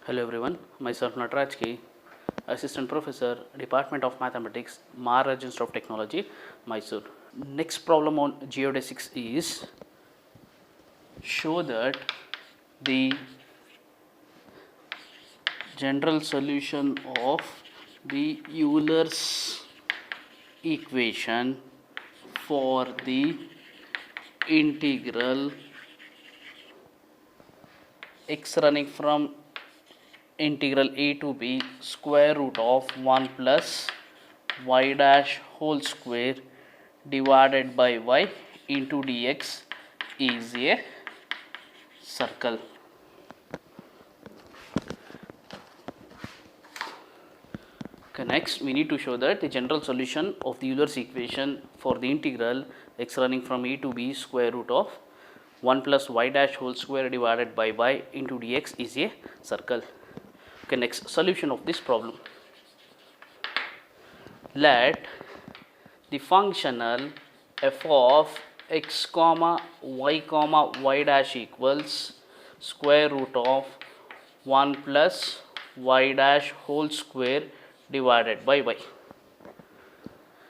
Hello everyone, myself Nataraj, Assistant Professor, Department of Mathematics, Maharaj Institute of Technology, Mysore. Next problem on geodesics is show that the general solution of the Euler's equation for the integral x running from integral a to b square root of 1 plus y dash whole square divided by y into dx is a circle. Okay, next we need to show that the general solution of the Euler's equation for the integral x running from a to b square root of 1 plus y dash whole square divided by y into dx is a circle. Okay, next solution of this problem. Let the functional f of x comma y dash equals square root of 1 plus y dash whole square divided by y.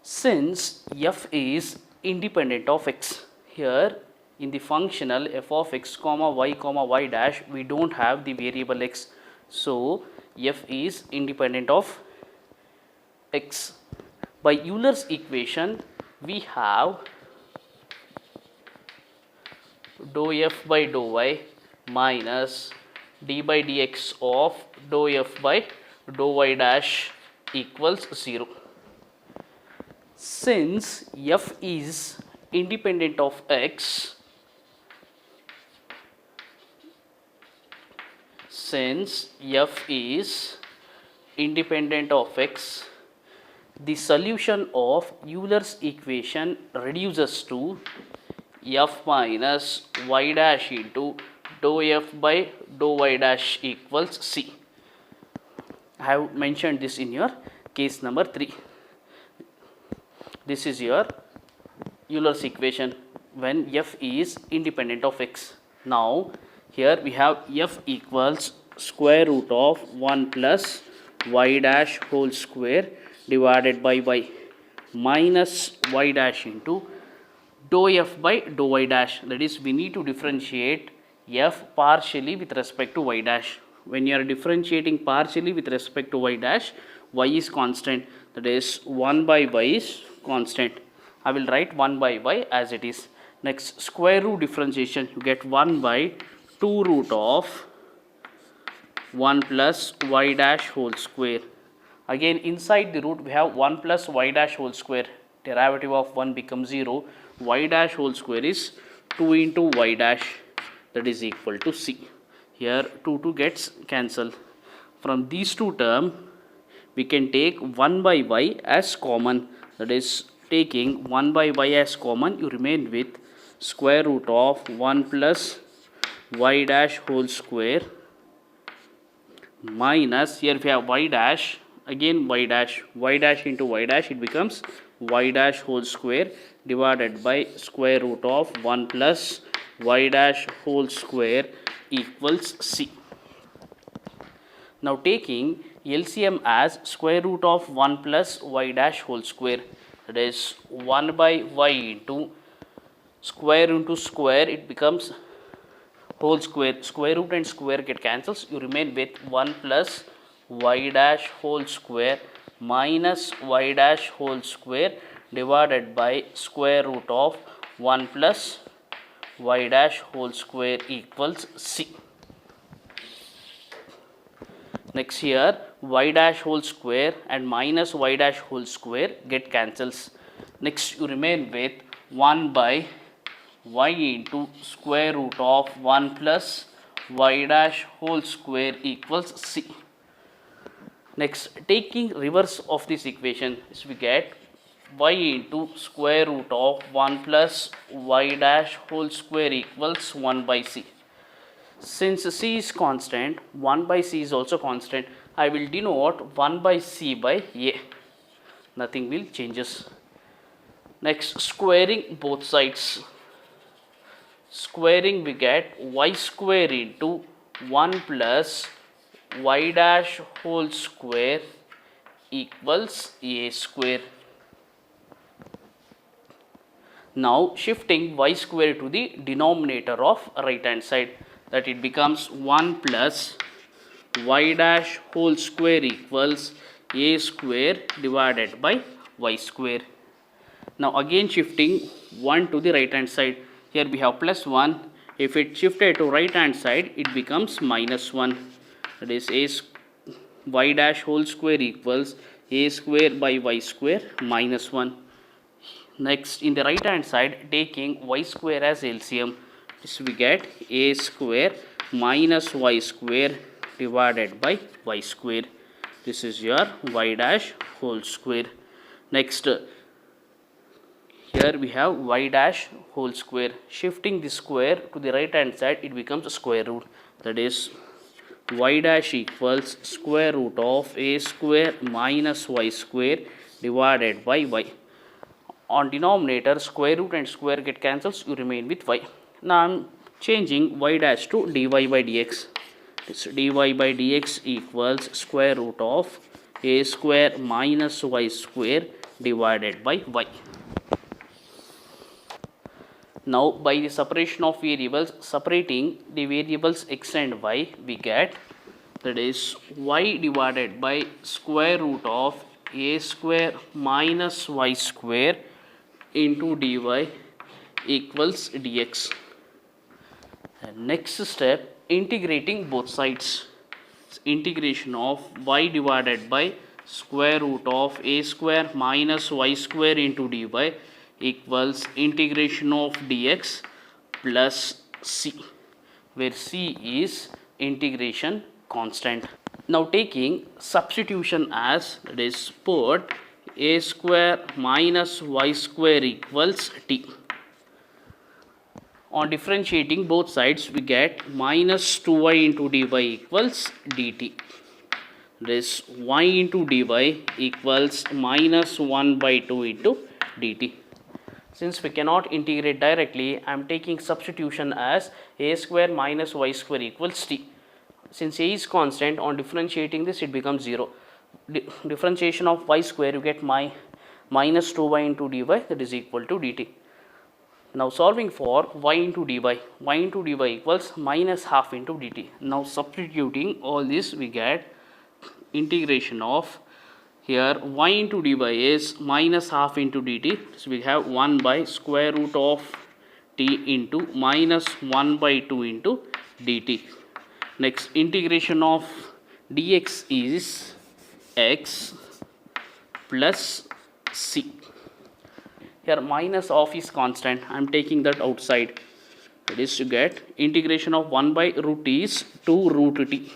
Since f is independent of x, here in the functional f of x comma y dash we don't have the variable x, so f is independent of x. By Euler's equation we have dou f by dou y minus d by dx of dou f by dou y dash equals 0. Since f is independent of x, the solution of Euler's equation reduces to f minus y dash into dou f by dou y dash equals c. I have mentioned this in your case number 3. This is your Euler's equation when f is independent of x. Now here we have f equals square root of 1 plus y dash whole square divided by y minus y dash into dou f by dou y dash. That is, we need to differentiate f partially with respect to y dash. When you are differentiating partially with respect to y dash, y is constant, that is 1 by y is constant. I will write 1 by y as it is. Next, square root differentiation, you get 1 by 2 root of 1 plus y dash whole square. Again inside the root we have 1 plus y dash whole square, derivative of 1 becomes 0, y dash whole square is 2 into y dash, that is equal to c. Here 2 gets cancelled. From these two terms we can take 1 by y as common, that is taking 1 by y as common, you remain with square root of 1 plus y dash whole square minus, here we have y dash, again y dash into y dash, it becomes y dash whole square divided by square root of 1 plus y dash whole square equals c. Now taking LCM as square root of 1 plus y dash whole square, that is 1 by y into square, it becomes whole square, square root and square get cancels, you remain with 1 plus y dash whole square minus y dash whole square divided by square root of 1 plus y dash whole square equals c. Next here y dash whole square and minus y dash whole square get cancels. Next you remain with 1 by y into square root of 1 plus y dash whole square equals c. Next, taking reverse of this equation, is we get y into square root of 1 plus y dash whole square equals 1 by c. Since c is constant, 1 by c is also constant, I will denote 1 by c by a. Nothing will changes. Next, squaring both sides. Squaring we get y square into 1 plus y dash whole square equals a square. Now shifting y square to the denominator of right hand side, that it becomes 1 plus y dash whole square equals a square divided by y square. Now again shifting 1 to the right hand side, here we have plus 1, if it shifted to right hand side it becomes minus 1, that is y dash whole square equals a square by y square minus 1. Next, in the right hand side, taking y square as LCM, so we get a square minus y square divided by y square. This is your y dash whole square. Next, here we have y dash whole square. Shifting the square to the right hand side, it becomes a square root. That is y dash equals square root of a square minus y square divided by y. On denominator, square root and square get cancels, you remain with y. Now I am changing y dash to dy by dx. This dy by dx equals square root of a square minus y square divided by y. Now by the separation of variables, separating the variables x and y, we get, that is y divided by square root of a square minus y square into dy equals dx. And next step, integrating both sides. Integration of y divided by square root of a square minus y square into dy equals integration of dx plus c, where c is integration constant. Now taking substitution as, that is put a square minus y square equals t. On differentiating both sides, we get minus 2y into dy equals dt. This y into dy equals minus 1 by 2 into dt. Since we cannot integrate directly, I am taking substitution as a square minus y square equals t. Since a is constant, on differentiating this it becomes 0. Differentiation of y square, you get minus 2y into dy, that is equal to dt. Now solving for y into dy equals minus half into dt. Now substituting all this, we get integration of, here y into dy is minus half into dt, so we have 1 by square root of t into minus 1 by 2 into dt. Next, integration of dx is x plus c. Here minus of is constant, I am taking that outside. That is to get integration of 1 by root t is 2 root t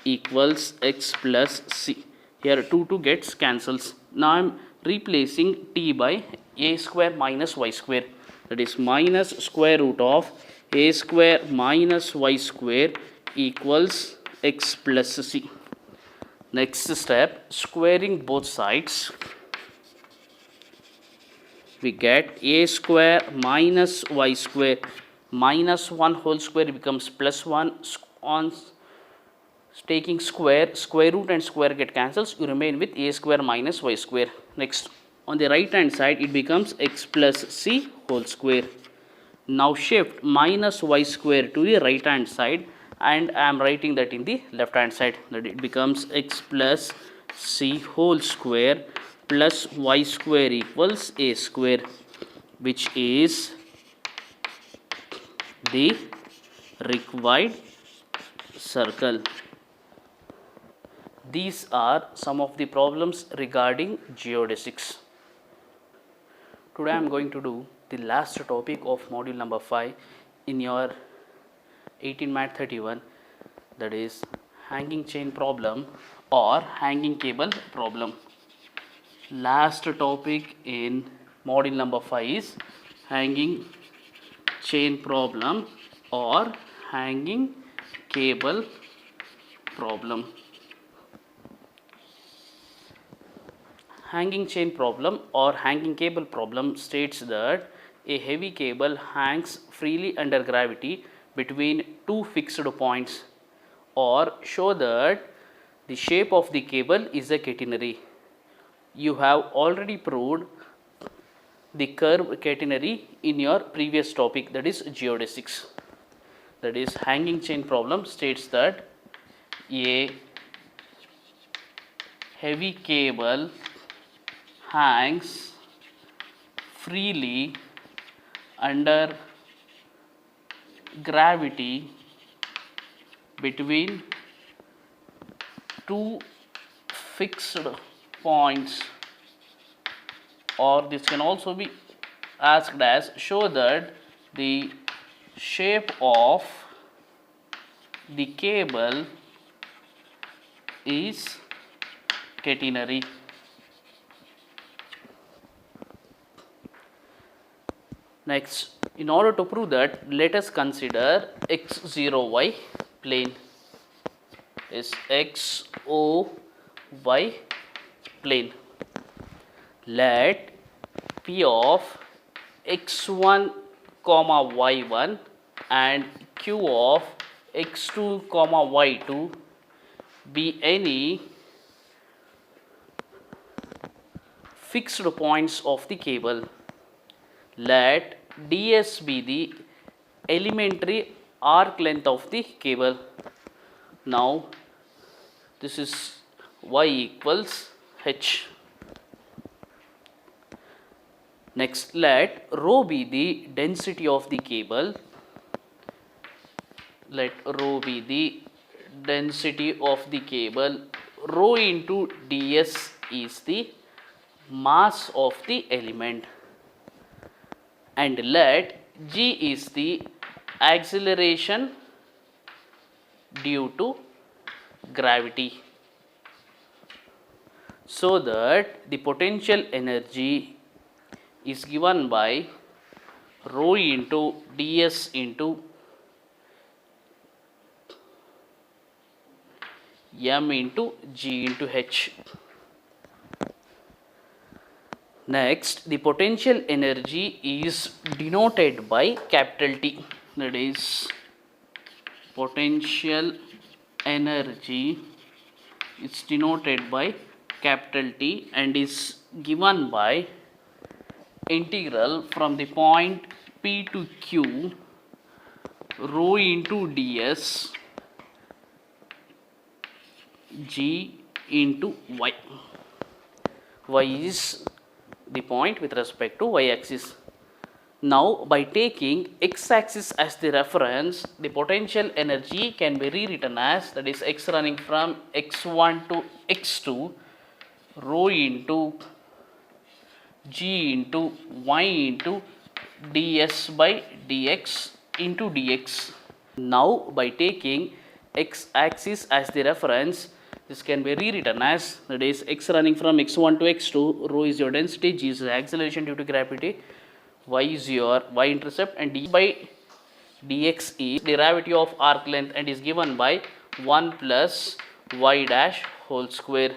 equals x plus c. Here 2 gets cancels. Now I am replacing t by a square minus y square. That is minus square root of a square minus y square equals x plus c. Next step, squaring both sides, we get a square minus y square, minus 1 whole square becomes plus 1. On taking square root and square get cancels, you remain with a square minus y square. Next, on the right hand side it becomes x plus c whole square. Now shift minus y square to the right hand side, and I am writing that in the left hand side, that it becomes x plus c whole square plus y square equals a square, which is the required circle. These are some of the problems regarding geodesics. Today I am going to do the last topic of module number 5 in your 18 Math 31, that is hanging chain problem or hanging cable problem. Last topic in module number 5 is hanging chain problem or hanging cable problem. Hanging chain problem or hanging cable problem states that a heavy cable hangs freely under gravity between two fixed points or show that the shape of the cable is a catenary. You have already proved the curve catenary in your previous topic, that is geodesics. That is, hanging chain problem states that a heavy cable hangs freely under gravity between two fixed points, or this can also be asked as show that the shape of the cable is catenary. Next, in order to prove that, let us consider x0y plane. Is XOY plane. Let P of x1 comma y1 and Q of x2 comma y2 be any fixed points of the cable. Let ds be the elementary arc length of the cable. Now this is y equals h. Next, let rho be the density of the cable. Let rho be the density of the cable. Rho into ds is the mass of the element, and let g is the acceleration due to gravity, so that the potential energy is given by rho into ds into m into g into h. Next, the potential energy is denoted by capital T. That is, potential energy is denoted by capital T and is given by integral from the point P to Q rho into ds g into y. Y is the point with respect to y axis. Now, by taking x axis as the reference, the potential energy can be rewritten as, that is, x running from x1 to x2 rho into g into y into ds by dx into dx. Now, by taking x axis as the reference, this can be rewritten as, that is, x running from x1 to x2, rho is your density, g is the acceleration due to gravity, y is your y intercept, and d by dx is derivative of arc length and is given by 1 plus y dash whole square.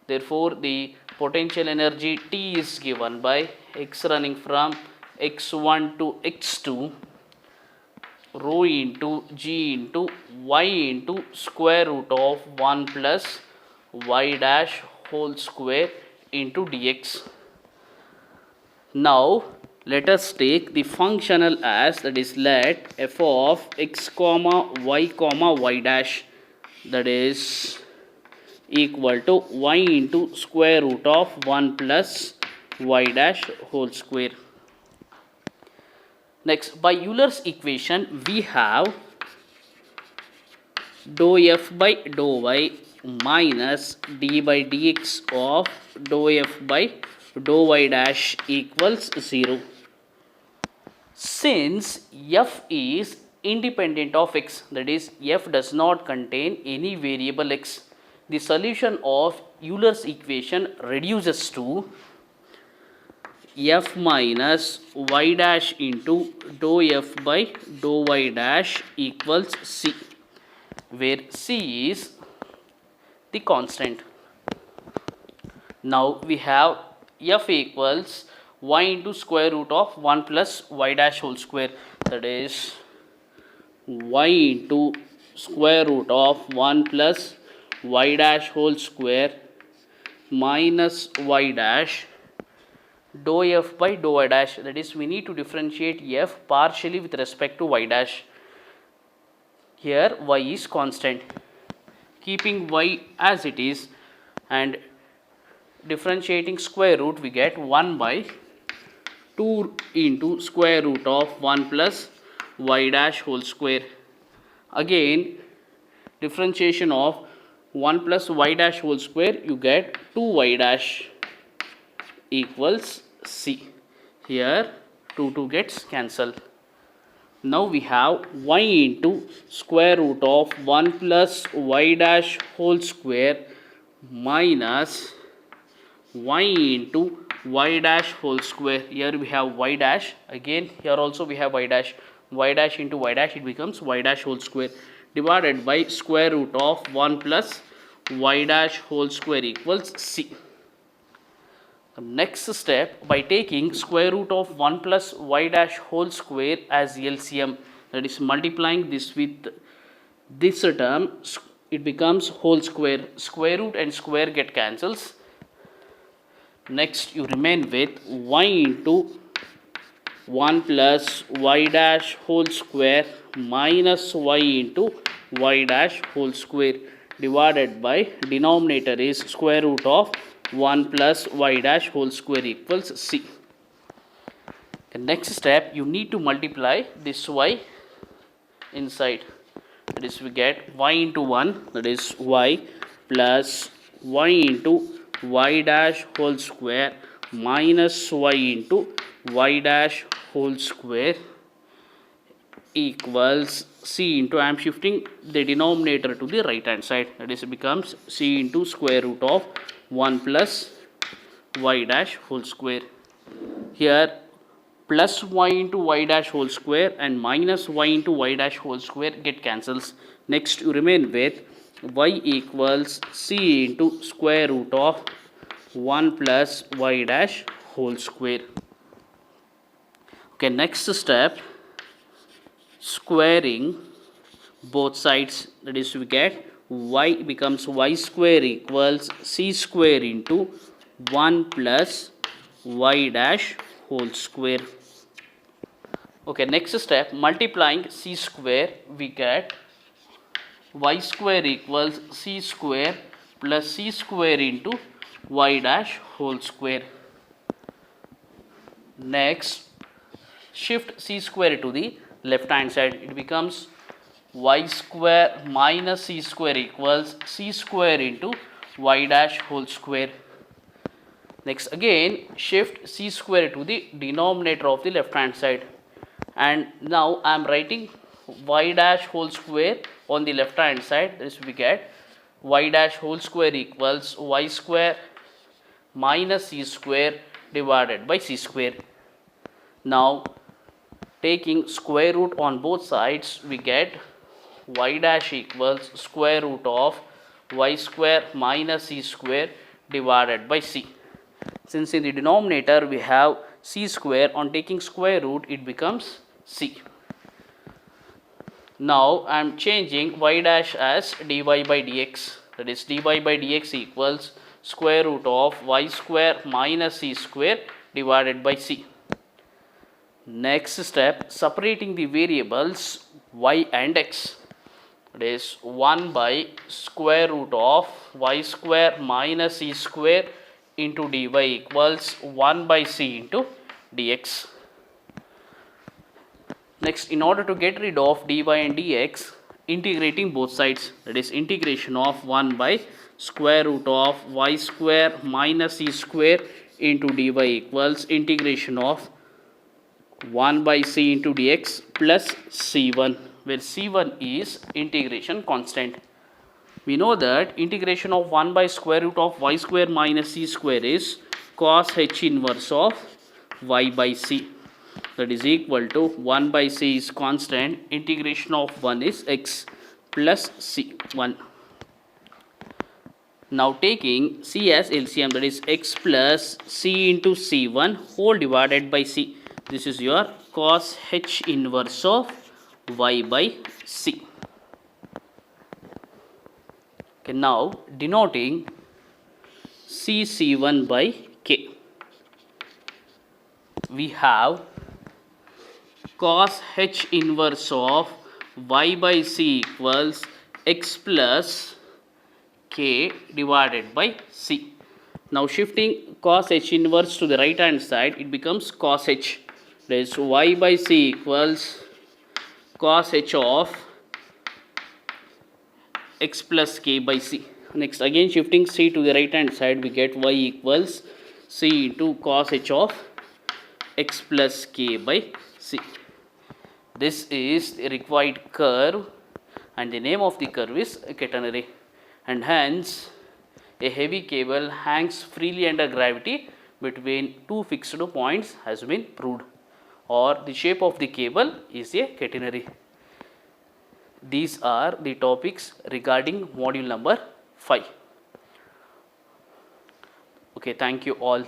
Therefore, the potential energy T is given by x running from x1 to x2 rho into g into y into square root of 1 plus y dash whole square into dx. Now, let us take the functional as, that is, let f of x comma y dash, that is equal to y into square root of 1 plus y dash whole square. Next, by Euler's equation, we have dou f by dou y minus d by dx of dou f by dou y dash equals 0. Since f is independent of x, that is, f does not contain any variable x, the solution of Euler's equation reduces to f minus y dash into dou f by dou y dash equals c, where c is the constant. Now we have f equals y into square root of 1 plus y dash whole square, that is y into square root of 1 plus y dash whole square minus y dash dou f by dou y dash. That is, we need to differentiate f partially with respect to y dash. Here y is constant. Keeping y as it is and differentiating square root, we get 1 by 2 into square root of 1 plus y dash whole square. Again, differentiation of 1 plus y dash whole square, you get 2y dash equals c. Here 2 gets cancelled. Now we have y into square root of 1 plus y dash whole square minus y into y dash whole square. Here we have y dash, again here also we have y dash. Y dash into y dash, it becomes y dash whole square divided by square root of 1 plus y dash whole square equals c. The next step, by taking square root of 1 plus y dash whole square as LCM, that is multiplying this with this term, it becomes whole square. Square root and square get cancels. Next you remain with y into 1 plus y dash whole square minus y into y dash whole square divided by denominator is square root of 1 plus y dash whole square equals c. The next step, you need to multiply this y inside. That is, we get y into 1, that is y, plus y into y dash whole square minus y into y dash whole square equals c into, I am shifting the denominator to the right hand side, that is, it becomes c into square root of 1 plus y dash whole square. Here plus y into y dash whole square and minus y into y dash whole square get cancels. Next you remain with y equals c into square root of 1 plus y dash whole square. Okay, next step, squaring both sides, that is, we get y becomes y square equals c square into 1 plus y dash whole square. Okay, next step, multiplying c square, we get y square equals c square plus c square into y dash whole square. Next, shift c square to the left hand side, it becomes y square minus c square equals c square into y dash whole square. Next, again shift c square to the denominator of the left hand side, and now I am writing y dash whole square on the left hand side. This we get y dash whole square equals y square minus c square divided by c square. Now taking square root on both sides, we get y dash equals square root of y square minus c square divided by c. Since in the denominator we have c square, on taking square root it becomes c. Now I am changing y dash as dy by dx, that is dy by dx equals square root of y square minus c square divided by c. Next step, separating the variables y and x, that is 1 by square root of y square minus c square into dy equals 1 by c into dx. Next, in order to get rid of dy and dx, integrating both sides, that is integration of 1 by square root of y square minus c square into dy equals integration of 1 by c into dx plus c1, where c1 is integration constant. We know that integration of 1 by square root of y square minus c square is cos h inverse of y by c, that is equal to 1 by c is constant, integration of 1 is x plus c1. Now taking c as LCM, that is x plus c into c1 whole divided by c. This is your cos h inverse of y by c. Okay, now denoting CC1 by K, we have cos H inverse of y by C equals x plus K divided by C. Now shifting cos H inverse to the right hand side, it becomes cos H. That is y by C equals cos H of x plus K by C. Next, again shifting C to the right hand side, we get y equals C into cos H of x plus K by C. This is the required curve, and the name of the curve is catenary, and hence a heavy cable hangs freely under gravity between two fixed points has been proved, or the shape of the cable is a catenary. These are the topics regarding module number 5. Okay, thank you all.